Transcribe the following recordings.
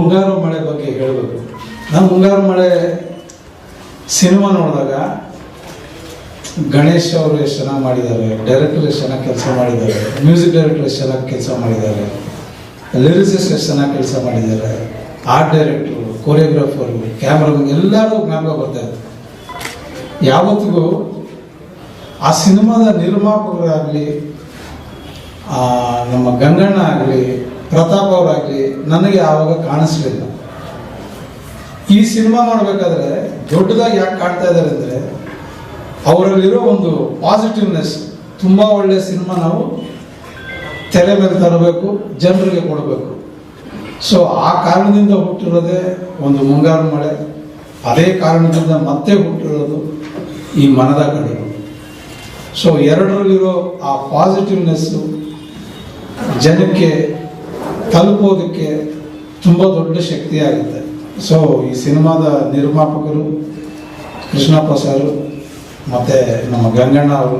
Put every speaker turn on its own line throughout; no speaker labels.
ಮುಂಗಾರು ಮಳೆ ಬಗ್ಗೆ ಹೇಳಬೇಕು. ನಾನು ಮುಂಗಾರು ಮಳೆ ಸಿನಿಮಾ ನೋಡಿದಾಗ ಗಣೇಶ್ ಅವರು ಎಷ್ಟು ಚೆನ್ನಾಗಿ ಮಾಡಿದ್ದಾರೆ, ಡೈರೆಕ್ಟರ್ ಎಷ್ಟು ಚೆನ್ನಾಗಿ ಕೆಲಸ ಮಾಡಿದ್ದಾರೆ, ಮ್ಯೂಸಿಕ್ ಡೈರೆಕ್ಟರ್ ಎಷ್ಟು ಚೆನ್ನಾಗಿ ಕೆಲಸ ಮಾಡಿದ್ದಾರೆ, ಲಿರಿಸಿಸ್ಟ್ ಎಷ್ಟು ಚೆನ್ನಾಗಿ ಕೆಲಸ ಮಾಡಿದ್ದಾರೆ, ಆರ್ಟ್ ಡೈರೆಕ್ಟ್ರು, ಕೊರಿಯೋಗ್ರಾಫರು, ಕ್ಯಾಮ್ರಾಮನ್ ಎಲ್ಲರೂ ಜ್ಞಾಪಕ ಬರ್ತಾ ಇತ್ತು. ಯಾವತ್ತಿಗೂ ಆ ಸಿನಿಮಾದ ನಿರ್ಮಾಪಕರಾಗಲಿ, ನಮ್ಮ ಗಂಗಣ್ಣ ಆಗಲಿ, ಪ್ರತಾಪ್ ಅವರಾಗಲಿ ನನಗೆ ಆವಾಗ ಕಾಣಿಸ್ಲಿಲ್ಲ. ಈ ಸಿನಿಮಾ ಮಾಡಬೇಕಾದ್ರೆ ದೊಡ್ಡದಾಗಿ ಯಾಕೆ ಕಾಣ್ತಾ ಇದ್ದಾರೆ ಅಂದರೆ ಅವರಲ್ಲಿರೋ ಒಂದು ಪಾಸಿಟಿವ್ನೆಸ್. ತುಂಬ ಒಳ್ಳೆಯ ಸಿನಿಮಾ ನಾವು ತೆರೆ ಮೇಲೆ ತರಬೇಕು, ಜನರಿಗೆ ಕೊಡಬೇಕು. ಸೊ ಆ ಕಾರಣದಿಂದ ಹುಟ್ಟಿರೋದೇ ಒಂದು ಮುಂಗಾರು ಮಳೆ. ಅದೇ ಕಾರಣದಿಂದ ಮತ್ತೆ ಹುಟ್ಟಿರೋದು ಈ ಮನದ ಕಡೆಗಳು. ಸೊ ಎರಡರಲ್ಲಿರೋ ಆ ಪಾಸಿಟಿವ್ನೆಸ್ಸು ಜನಕ್ಕೆ ತಲುಪೋದಕ್ಕೆ ತುಂಬ ದೊಡ್ಡ ಶಕ್ತಿಯಾಗುತ್ತೆ. ಸೊ ಈ ಸಿನಿಮಾದ ನಿರ್ಮಾಪಕರು ಕೃಷ್ಣಪ್ಪ ಸರ್ ಮತ್ತು ನಮ್ಮ ಗಂಗಣ್ಣ ಅವರು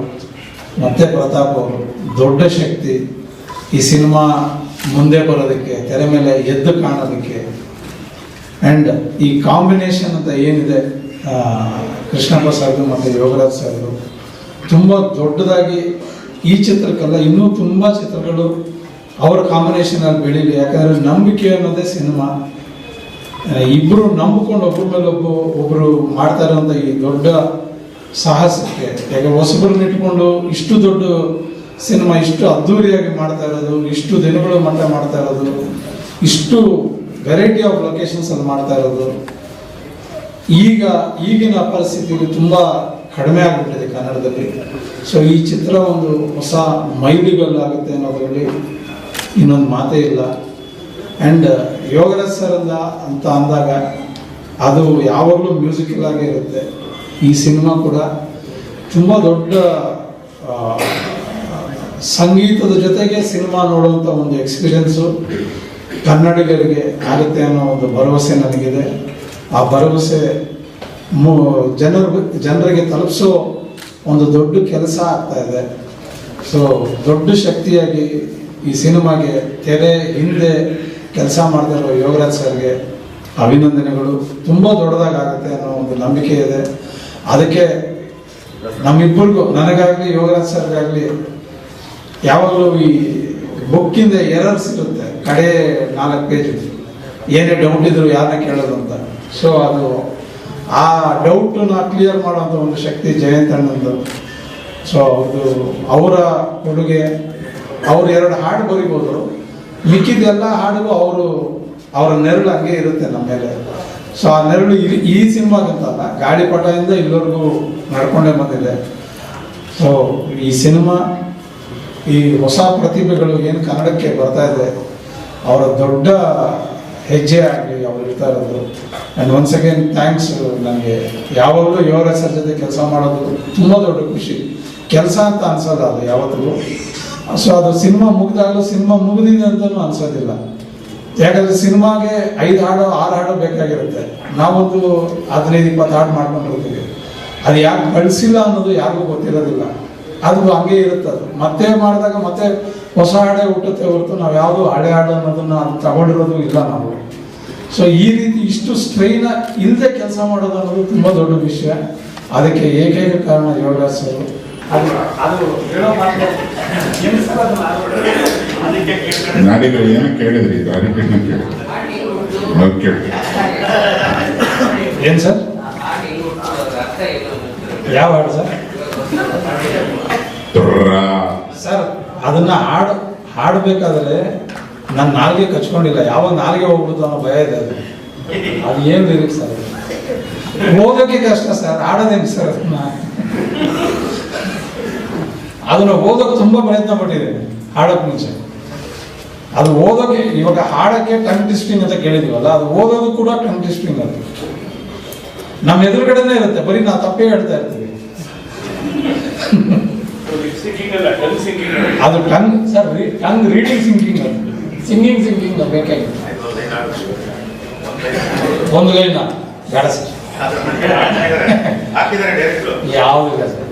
ಮತ್ತು ಪ್ರತಾಪ್ ಅವರು ದೊಡ್ಡ ಶಕ್ತಿ ಈ ಸಿನಿಮಾ ಮುಂದೆ ಬರೋದಕ್ಕೆ, ತೆರೆ ಮೇಲೆ ಎದ್ದು ಕಾಣೋದಕ್ಕೆ. ಆ್ಯಂಡ್ ಈ ಕಾಂಬಿನೇಷನ್ ಅಂತ ಏನಿದೆ ಕೃಷ್ಣಪ್ಪ ಸರ್ದು ಮತ್ತು ಯೋಗರಾಜ್ ಸರ್ದು ತುಂಬ ದೊಡ್ಡದಾಗಿ ಈ ಚಿತ್ರಕ್ಕಲ್ಲ ಇನ್ನೂ ತುಂಬ ಚಿತ್ರಗಳು ಅವರ ಕಾಂಬಿನೇಷನಲ್ಲಿ ಬೆಳೀಲಿ. ಯಾಕಂದರೆ ನಂಬಿಕೆ ಅನ್ನೋದೇ ಸಿನಿಮಾ. ಇಬ್ಬರು ನಂಬಿಕೊಂಡು ಒಬ್ಬರ ಮೇಲೆ ಒಬ್ಬರು ಮಾಡ್ತಾ ಇರೋಂಥ ಈ ದೊಡ್ಡ ಸಾಹಸಕ್ಕೆ, ಯಾಕೆ ಹೊಸಬರನ್ನ ಇಟ್ಕೊಂಡು ಇಷ್ಟು ದೊಡ್ಡ ಸಿನಿಮಾ ಇಷ್ಟು ಅದ್ಧೂರಿಯಾಗಿ ಮಾಡ್ತಾ ಇರೋದು, ಇಷ್ಟು ದಿನಗಳು ಮಟ್ಟ ಮಾಡ್ತಾ ಇರೋದು, ಇಷ್ಟು ವೆರೈಟಿ ಆಫ್ ಲೊಕೇಶನ್ಸಲ್ಲಿ ಮಾಡ್ತಾ ಇರೋದು ಈಗಿನ ಪರಿಸ್ಥಿತಿಗೆ ತುಂಬ ಕಡಿಮೆ ಆಗಿಬಿಟ್ಟಿದೆ ಕನ್ನಡದಲ್ಲಿ. ಸೊ ಈ ಚಿತ್ರ ಒಂದು ಹೊಸ ಮೈಲಿಗಲ್ಲಾಗುತ್ತೆ ಅನ್ನೋದರಲ್ಲಿ ಇನ್ನೊಂದು ಮಾತೇ ಇಲ್ಲ. ಆ್ಯಂಡ್ ಯೋಗರಾಜ್ ಸರ್ ಅಂತ ಅಂದಾಗ ಅದು ಯಾವಾಗಲೂ ಮ್ಯೂಸಿಕಲ್ ಆಗೇ ಇರುತ್ತೆ. ಈ ಸಿನಿಮಾ ಕೂಡ ತುಂಬ ದೊಡ್ಡ ಸಂಗೀತದ ಜೊತೆಗೆ ಸಿನಿಮಾ ನೋಡುವಂಥ ಒಂದು ಎಕ್ಸ್ಪೀರಿಯನ್ಸು ಕನ್ನಡಿಗರಿಗೆ ಆಗುತ್ತೆ ಅನ್ನೋ ಒಂದು ಭರವಸೆ ನನಗಿದೆ. ಆ ಭರವಸೆ ಜನರಿಗೆ ತಲುಪಿಸೋ ಒಂದು ದೊಡ್ಡ ಕೆಲಸ ಆಗ್ತಾ ಇದೆ. ಸೊ ದೊಡ್ಡ ಶಕ್ತಿಯಾಗಿ ಈ ಸಿನಿಮಾಗೆ ತೆರೆ ಹಿಂದೆ ಕೆಲಸ ಮಾಡ್ತಾ ಇರೋ ಯೋಗರಾಜ್ ಸರ್ಗೆ ಅಭಿನಂದನೆಗಳು. ತುಂಬ ದೊಡ್ಡದಾಗುತ್ತೆ ಅನ್ನೋ ಒಂದು ನಂಬಿಕೆ ಇದೆ. ಅದಕ್ಕೆ ನಮ್ಮಿಬ್ಬರಿಗೂ, ನನಗಾಗಲಿ ಯೋಗರಾಜ್ ಸರ್ಗಾಗಲಿ, ಯಾವಾಗಲೂ ಈ ಬುಕ್ಕಿಂದ ಎರರ್ಸ್ ಇರುತ್ತೆ. ಕಡೆ 4 ಪೇಜ್ ಏನೇ ಡೌಟ್ ಇದ್ರು ಯಾರನ್ನ ಕೇಳೋದು ಅಂತ. ಸೊ ಅದು ಆ ಡೌಟನ್ನ ಕ್ಲಿಯರ್ ಮಾಡುವಂಥ ಒಂದು ಶಕ್ತಿ ಜಯಂತ್ ಅಣ್ಣಂದು. ಸೊ ಅದು ಅವರ ಕೊಡುಗೆ. ಅವರು 2 ಹಾಡು ಬರಿಬೋದು, ಮಿಕ್ಕಿದೆಲ್ಲ ಹಾಡಿಗೂ ಅವರ ನೆರಳು ಹಂಗೆ ಇರುತ್ತೆ ನಮ್ಮ ಮೇಲೆ. ಸೊ ಆ ನೆರಳು ಈ ಸಿನಿಮಾಗಂತಲ್ಲ, ಗಾಳಿಪಟದಿಂದ ಇಲ್ಲಿವರೆಗೂ ನಡ್ಕೊಂಡೇ ಬಂದಿದೆ. ಸೊ ಈ ಸಿನಿಮಾ ಈ ಹೊಸ ಪ್ರತಿಭೆಗಳು ಏನು ಕನ್ನಡಕ್ಕೆ ಬರ್ತಾ ಇದೆ ಅವರ ದೊಡ್ಡ ಹೆಜ್ಜೆ ಆಗಲಿ ಅವ್ರು ಇರ್ತಾ ಇರೋದು. And once again thanks. ನನಗೆ ಯಾವಾಗಲೂ ಯೋಗರಾಜ್ ಸರ್ ಜೊತೆ ಕೆಲಸ ಮಾಡೋದು ತುಂಬ ದೊಡ್ಡ ಖುಷಿ. ಕೆಲಸ ಅಂತ ಅನ್ಸೋದು ಅದು ಯಾವತ್ತಿಗೂ. ಸೊ ಅದು ಸಿನಿಮಾ ಮುಗಿದಾಗಲೂ ಸಿನಿಮಾ ಮುಗಿದಿದೆ ಅಂತಲೂ ಅನ್ಸೋದಿಲ್ಲ. ಯಾಕಂದರೆ ಸಿನಿಮಾಗೆ 5 ಹಾಡು 6 ಹಾಡು ಬೇಕಾಗಿರುತ್ತೆ. ನಾವೊಂದು 15-20 ಹಾಡು ಮಾಡ್ಕೊಂಡಿರ್ತೀವಿ. ಅದು ಯಾಕೆ ಕಳಿಸಿಲ್ಲ ಅನ್ನೋದು ಯಾರಿಗೂ ಗೊತ್ತಿರೋದಿಲ್ಲ. ಅದು ಹಂಗೆ ಇರುತ್ತೆ. ಅದು ಮತ್ತೆ ಮಾಡಿದಾಗ ಮತ್ತೆ ಹೊಸ ಹಾಡೇ ಹುಟ್ಟುತ್ತೆ ಹೊರತು ನಾವು ಯಾವುದು ಹಳೆ ಹಾಡು ಅನ್ನೋದನ್ನು ತಗೊಂಡಿರೋದು ಇಲ್ಲ ನಾವು. ಸೊ ಈ ರೀತಿ ಇಷ್ಟು ಸ್ಟ್ರೈನ ಇಲ್ಲದೆ ಕೆಲಸ ಮಾಡೋದು ಅನ್ನೋದು ತುಂಬ ದೊಡ್ಡ ವಿಷಯ. ಅದಕ್ಕೆ ಏಕೈಕ ಕಾರಣ ಯೋಗರಾಜ್ ಸರ್.
ನಾಡಿಗಳು ಏನು ಕೇಳಿದ್ರಿ?
ಏನು ಸರ್? ಯಾವ ಹಾಡು ಸರ್? ಸರ್ ಅದನ್ನ ಹಾಡಬೇಕಾದ್ರೆ ನನ್ನ ನಾಲ್ಗೆ ಕಚ್ಕೊಂಡಿಲ್ಲ. ಯಾವಾಗ ನಾಲ್ಗೆ ಹೋಗ್ಬಿಡ್ತು ಅನ್ನೋ ಭಯ ಇದೆ. ಅದು ಏನು ಲಿರಿಕ್ಸ್ ಅದು ಓದೋಕ್ಕೆ ಕಷ್ಟ ಸರ್, ಹಾಡೋದೇನು ಸರ್? ಅದನ್ನ ಓದೋಕೆ ತುಂಬ ಪ್ರಯತ್ನ ಪಟ್ಟಿದ್ದೇನೆ ಹಾಡೋಕೆ ಮುಂಚೆ. ಅದು ಓದೋಕೆ, ಇವಾಗ ಹಾಡೋಕ್ಕೆ ಟಂಗ್ ಟ್ವಿಸ್ಟಿಂಗ್ ಅಂತ ಕೇಳಿದೀವಲ್ಲ, ಅದು ಓದೋದು ಕೂಡ ಟಂಗ್ ಟ್ವಿಸ್ಟಿಂಗ್. ಅದು ನಮ್ಮ ಎದುರುಗಡೆನೇ ಇರುತ್ತೆ, ಬರೀ ನಾವು ತಪ್ಪೇ ಹೇಳ್ತಾ ಇರ್ತೀವಿ. ಅದು tongue sir, tongue reading sinking, ಅದು ಸಿಂಗಿಂಗ್ ಬೇಕಾಗಿತ್ತು. ಒಂದು ಲೈನ್ ಬೇಡ ಸರ್, ಯಾವುದಿಲ್ಲ ಸರ್.